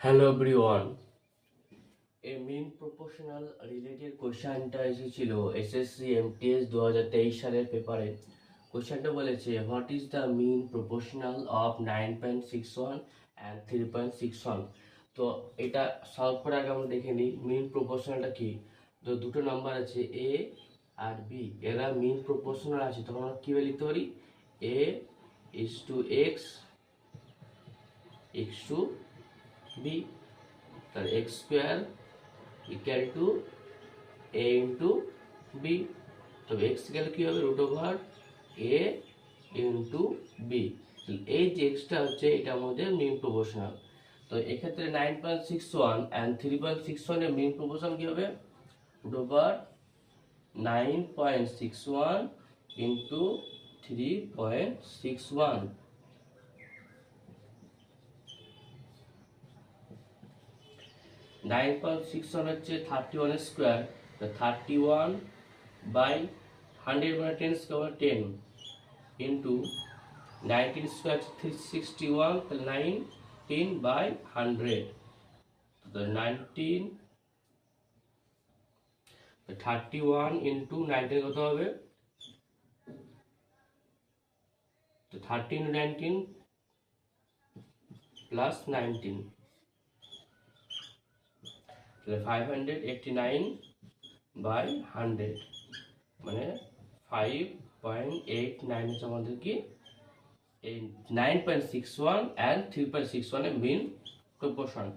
Hello everyone, এই মিন proportional related কোশ্চেনটা এসেছিল এসএসসি এমটিএস 2023 সালের পেপারে। কোশ্চেনটা বলেছে what is the mean proportional of 9.61 and 3.61। তো এটা সলভ করার আগে আমরা দেখে নিই মিন প্রপোর্শনালটা কি। তো দুটো নাম্বার আছে এ আর বি, এরা মিন প্রপোর্শনাল আছে, তখন আমরা কীভাবে লিখতে পারি? A is to x, x to b, তাহলে x square equal to a into b. তবে এক্স গেলে কী হবে? Root over a into b. এই যে এক্সটা হচ্ছে এটা আমাদের মিন প্রপোর্শনাল। তো এক্ষেত্রে 9.61 অ্যান্ড 3.61 এর মিন প্রপোর্শনাল কী হবে? Root over 9.61 into 3.61। 9.61 হচ্ছে 31 স্কোয়ার, 31 বাই 100 মানে 10 স্কোয়ার 10 ইন্টু 19 স্কোয়ার 361, তাহলে 19 বাই 100, তো 19 31 ইন্টু 19 কত হবে? তো 13 19 প্লাস 19, তাহলে 589 বাই 100 মানে 5.89 হচ্ছে আমাদের কি এই 9.61 অ্যান্ড 3.61 এর মিন প্রপোর্শন।